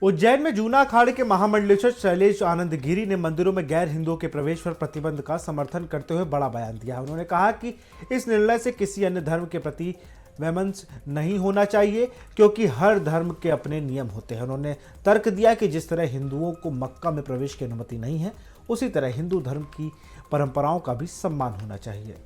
उज्जैन में जूना अखाड़े के महामंडलेश्वर शैलेश आनंद गिरी ने मंदिरों में गैर हिंदुओं के प्रवेश पर प्रतिबंध का समर्थन करते हुए बड़ा बयान दिया। उन्होंने कहा कि इस निर्णय से किसी अन्य धर्म के प्रति वैमनस्य नहीं होना चाहिए, क्योंकि हर धर्म के अपने नियम होते हैं। उन्होंने तर्क दिया कि जिस तरह हिंदुओं को मक्का में प्रवेश की अनुमति नहीं है, उसी तरह हिंदू धर्म की परंपराओं का भी सम्मान होना चाहिए।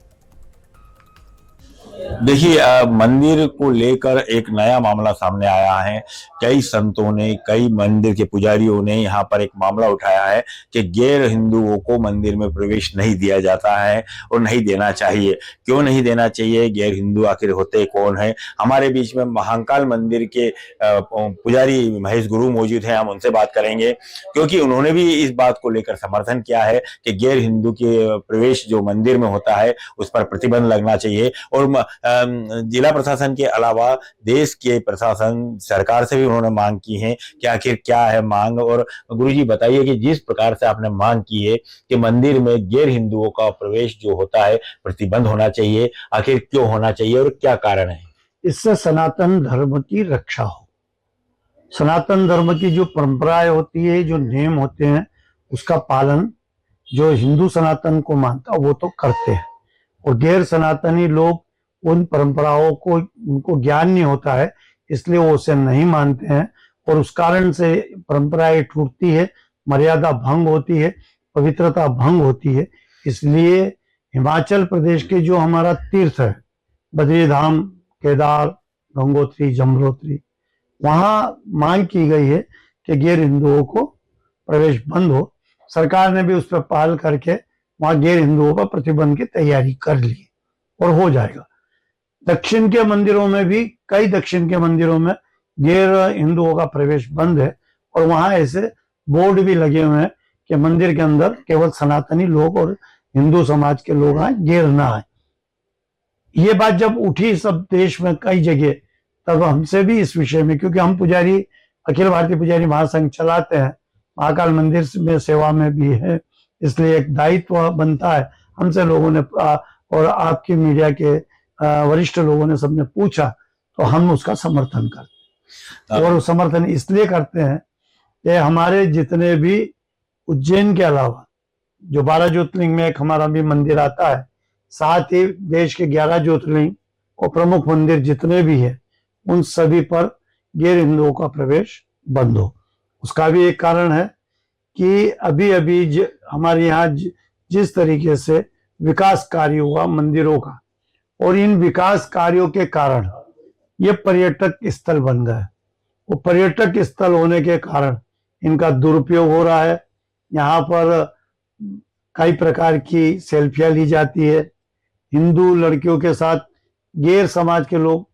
देखिए, मंदिर को लेकर एक नया मामला सामने आया है। कई संतों ने, कई मंदिर के पुजारियों ने यहाँ पर एक मामला उठाया है कि गैर हिंदुओं को मंदिर में प्रवेश नहीं दिया जाता है और नहीं देना चाहिए। क्यों नहीं देना चाहिए? गैर हिंदू आखिर होते कौन है? हमारे बीच में महाकाल मंदिर के पुजारी महेश गुरु मौजूद हैं, हम उनसे बात करेंगे, क्योंकि उन्होंने भी इस बात को लेकर समर्थन किया है कि गैर हिंदू के प्रवेश जो मंदिर में होता है उस पर प्रतिबंध लगना चाहिए। और जिला प्रशासन के अलावा देश के प्रशासन, सरकार से भी उन्होंने मांग की है कि आखिर क्या है मांग। और गुरुजी बताइए कि जिस प्रकार से आपने मांग की है कि मंदिर में गैर हिंदुओं का प्रवेश जो होता है प्रतिबंध होना चाहिए, आखिर क्यों होना चाहिए और क्या कारण है? इससे सनातन धर्म की रक्षा हो। सनातन धर्म की जो परंपराएं होती है, जो नियम होते हैं, उसका पालन जो हिंदू सनातन को मानता है वो तो करते हैं, और गैर सनातनी लोग उन परंपराओं को, उनको ज्ञान नहीं होता है, इसलिए वो उसे नहीं मानते हैं, और उस कारण से परंपराएं टूटती है, मर्यादा भंग होती है, पवित्रता भंग होती है। इसलिए हिमाचल प्रदेश के जो हमारा तीर्थ है, बद्री धाम, केदार, गंगोत्री, जमनोत्री, वहां मांग की गई है कि गैर हिंदुओं को प्रवेश बंद हो। सरकार ने भी उस पर पहल करके वहां गैर हिंदुओं पर प्रतिबंध की तैयारी कर ली और हो जाएगा। दक्षिण के मंदिरों में भी, कई दक्षिण के मंदिरों में गैर हिंदुओं का प्रवेश बंद है, और वहां ऐसे बोर्ड भी लगे हुए हैं कि मंदिर के अंदर केवल सनातनी लोग और हिंदू समाज के लोग आए, गैर ना आए। ये बात जब उठी सब देश में कई जगह, तब हमसे भी इस विषय में, क्योंकि हम पुजारी अखिल भारतीय पुजारी महासंघ चलाते हैं, महाकाल मंदिर में सेवा में भी है, इसलिए एक दायित्व बनता है। हमसे लोगों ने और आपकी मीडिया के वरिष्ठ लोगों ने सबने पूछा, तो हम उसका समर्थन करते हैं। और समर्थन इसलिए करते हैं कि हमारे जितने भी उज्जैन के अलावा जो 12 ज्योतिर्लिंग में एक हमारा भी मंदिर आता है, साथ ही देश के 11 ज्योतिर्लिंग और प्रमुख मंदिर जितने भी है, उन सभी पर गैर हिंदुओं का प्रवेश बंद हो। उसका भी एक कारण है कि अभी अभी हमारे यहाँ जिस तरीके से विकास कार्य हुआ मंदिरों का, और इन विकास कार्यों के कारण ये पर्यटक स्थल बन गए। वो पर्यटक स्थल होने के कारण इनका दुरुपयोग हो रहा है। यहाँ पर कई प्रकार की सेल्फियां ली जाती है। हिंदू लड़कियों के साथ गैर समाज के लोग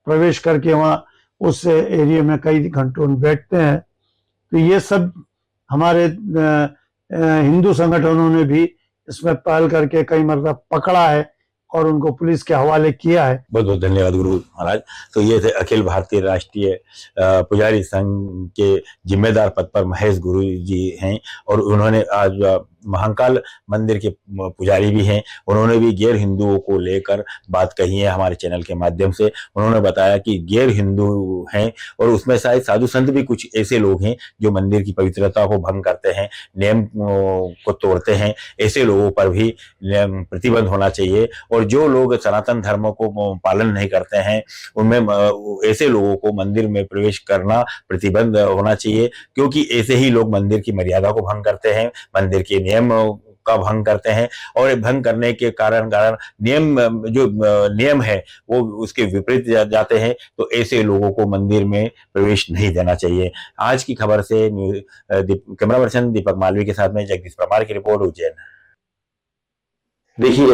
प्रवेश करके वहां उस एरिया में कई घंटों बैठते हैं। तो ये सब हमारे हिंदू संगठनों ने भी इसमें पहल करके कई मतलब पकड़ा है और उनको पुलिस के हवाले किया है। बहुत बहुत धन्यवाद गुरु महाराज। तो ये थे अखिल भारतीय राष्ट्रीय पुजारी संघ के जिम्मेदार पद पर महेश गुरु जी हैं, और उन्होंने आज महाकाल मंदिर के पुजारी भी हैं। उन्होंने भी गैर हिंदुओं को लेकर बात कही है हमारे चैनल के माध्यम से। उन्होंने बताया कि गैर हिंदू हैं और उसमें शायद साधु संत भी कुछ ऐसे लोग हैं जो मंदिर की पवित्रता को भंग करते हैं, नियम को तोड़ते हैं। ऐसे लोगों पर भी प्रतिबंध होना चाहिए, और जो लोग सनातन धर्म को पालन नहीं करते हैं उनमें ऐसे लोगों को मंदिर में प्रवेश करना प्रतिबंध होना चाहिए, क्योंकि ऐसे ही लोग मंदिर की मर्यादा को भंग करते हैं, मंदिर के नियम का भंग करते हैं, और भंग करने के कारण नियम है वो उसके विपरीत जाते हैं। तो ऐसे लोगों को मंदिर में प्रवेश नहीं देना चाहिए। आज की खबर से कैमरा पर्सन दीपक मालवी के साथ में जगदीश परमार की रिपोर्ट, उज्जैन। देखिए,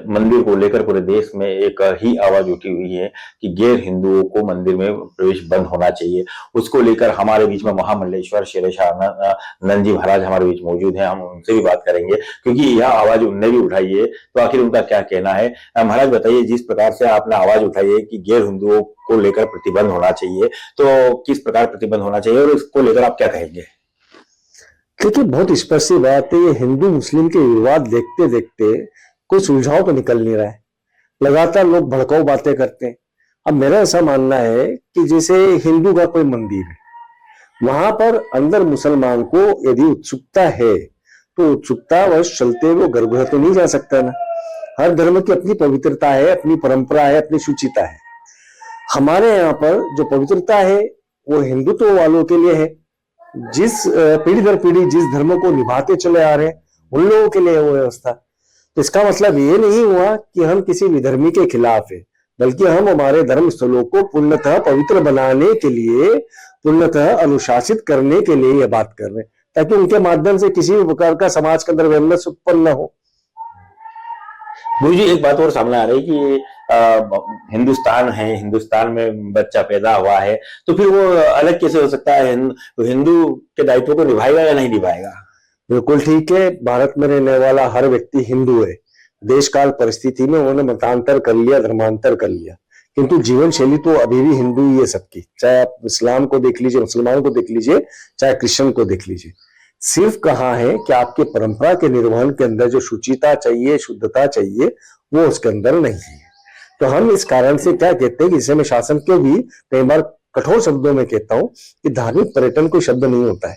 मंदिर को लेकर पूरे देश में एक ही आवाज उठी हुई है कि गैर हिंदुओं को मंदिर में प्रवेश बंद होना चाहिए। उसको लेकर हमारे बीच में महामंडलेश्वर शैलेश आनंद जी महाराज हमारे बीच मौजूद हैं, हम उनसे भी बात करेंगे, क्योंकि यह आवाज उनने भी उठाई है। तो आखिर उनका क्या कहना है? महाराज बताइए, जिस प्रकार से आपने आवाज उठाई है कि गैर हिंदुओं को लेकर प्रतिबंध होना चाहिए, तो किस प्रकार प्रतिबंध होना चाहिए और इसको लेकर आप क्या कहेंगे? देखिए, बहुत स्पष्ट सी बात है, ये हिंदू मुस्लिम के विवाद देखते देखते कोई सुलझाव तो निकल नहीं रहा है। लगातार लोग भड़काऊ बातें करते हैं। अब मेरा ऐसा मानना है कि जैसे हिंदू का कोई मंदिर है, वहां पर अंदर मुसलमान को यदि उत्सुकता है तो उत्सुकता वश चलते हुए गर्भगृह तो नहीं जा सकता ना। हर धर्म की अपनी पवित्रता है, अपनी परंपरा है, अपनी शुचिता है। हमारे यहाँ पर जो पवित्रता है वो हिंदुत्व वालों के लिए है। जिस पीढ़ी दर पीढ़ी जिस धर्म को निभाते चले आ रहे हैं उन लोगों के लिए है वो व्यवस्था। तो इसका मतलब ये नहीं हुआ कि हम किसी विधर्मी के खिलाफ है, बल्कि हम हमारे धर्म स्थलों को पूर्णतः पवित्र बनाने के लिए, पूर्णतः अनुशासित करने के लिए ये बात कर रहे हैं, ताकि उनके माध्यम से किसी भी प्रकार का समाज के अंदर वैमनस्य उत्पन्न न हो। गुरु जी, एक बात और सामने आ रही कि हिंदुस्तान है, हिंदुस्तान में बच्चा पैदा हुआ है, तो फिर वो अलग कैसे हो सकता है? हिंदू के दायित्व को निभाएगा या नहीं निभाएगा? बिल्कुल ठीक है। भारत में रहने वाला हर व्यक्ति हिंदू है। देश काल परिस्थिति में उन्होंने मतांतर कर लिया, धर्मांतर कर लिया, किंतु जीवन शैली तो अभी भी हिंदू ही है सबकी। चाहे आप इस्लाम को देख लीजिए, मुसलमान को देख लीजिए, चाहे क्रिश्चियन को देख लीजिए। सिर्फ कहाँ है कि आपके परंपरा के निर्वहन के अंदर जो शुचिता चाहिए, शुद्धता चाहिए, वो उसके अंदर नहीं है। तो हम इस कारण से क्या कहते हैं कि इसे मैं शासन के भी कई बार कठोर शब्दों में कहता हूं कि धार्मिक पर्यटन कोई शब्द नहीं होता है।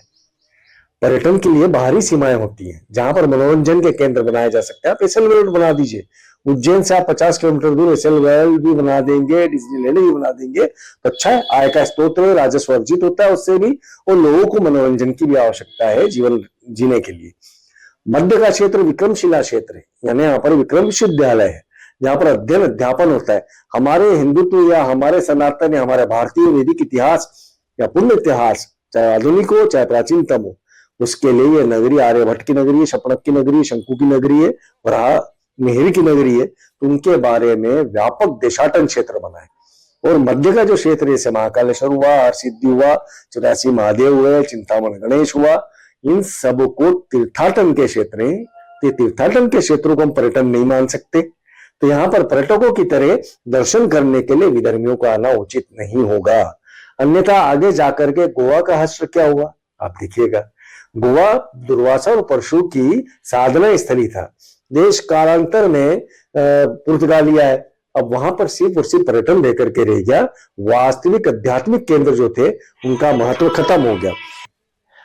पर्यटन के लिए बाहरी सीमाएं होती हैं, जहां पर मनोरंजन के केंद्र बनाए जा सकते हैं। आप एसएल वर्ल्ड बना दीजिए, उज्जैन से आप 50 किलोमीटर दूर एसएल वर्ल्ड भी बना देंगे, डिज्नीलैंड भी बना देंगे तो अच्छा है। आय का स्रोत है, राजस्व अर्जित होता है उससे भी, और लोगों को मनोरंजन की भी आवश्यकता है जीवन जीने के लिए। मध्य का क्षेत्र विक्रमशिला क्षेत्र है, यानी यहाँ पर विक्रम विश्वविद्यालय है, जहाँ पर अध्ययन अध्यापन होता है। हमारे हिंदुत्व या हमारे सनातन या हमारे भारतीय वैदिक इतिहास या पुण्य इतिहास, चाहे आधुनिक हो चाहे प्राचीनतम हो, उसके लिए ये नगरी आर्यभट्ट की नगरी है, शपनक की नगरी है, शंकु की नगरी है, वराह मिहिर की नगरी है। तो उनके बारे में व्यापक देशाटन क्षेत्र बना है। और मध्य का जो क्षेत्र है, जैसे महाकालेश्वर हुआ, हरसिद्धि हुआ, 84 महादेव हुए, चिंतामण गणेश हुआ, इन सब को तीर्थाटन के क्षेत्र है। तो तीर्थाटन के क्षेत्रों को हम पर्यटन नहीं मान सकते। तो यहाँ पर पर्यटकों की तरह दर्शन करने के लिए विधर्मियों का आना उचित नहीं होगा। अन्यथा आगे जाकर के गोवा का हश्र क्या हुआ आप देखिएगा। गोवा दुर्वासा और परशु की साधना स्थली था। देश कालांतर में पुर्तगालिया है, अब वहां पर सिर्फ और सिर्फ पर्यटन लेकर के रह गया। वास्तविक आध्यात्मिक केंद्र जो थे उनका महत्व खत्म हो गया।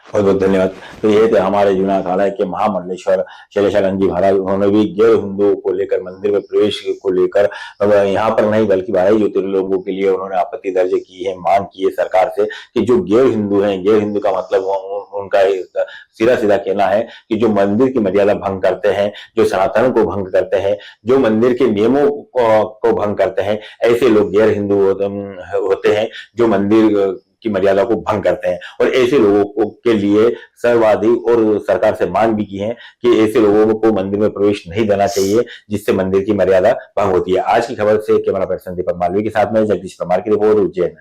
बहुत बहुत धन्यवाद। तो ये थे हमारे जूना अखाड़ा के महामंडलेश्वर शैलेशानंद जी महाराज। उन्होंने भी गैर हिंदुओं को लेकर, मंदिर में प्रवेश को लेकर, यहाँ पर नहीं बल्कि 12 ज्योतिर्लिंगों के लिए उन्होंने आपत्ति दर्ज की है, मांग की है सरकार से कि जो गैर हिंदू हैं, गैर हिंदू का मतलब उनका सीधा सीधा कहना है कि जो मंदिर की मर्यादा भंग करते हैं, जो सनातन को भंग करते हैं, जो मंदिर के नियमों को भंग करते हैं, ऐसे लोग गैर हिंदू होते हैं जो मंदिर की मर्यादा को भंग करते हैं। और ऐसे लोगों के लिए सर्ववादी और सरकार से मांग भी की है कि ऐसे लोगों को मंदिर में प्रवेश नहीं देना चाहिए जिससे मंदिर की मर्यादा भंग होती है। आज की खबर से कैमरा पर्सन दीपक मालवीय के साथ में जगदीश परमार की रिपोर्ट, उज्जैन।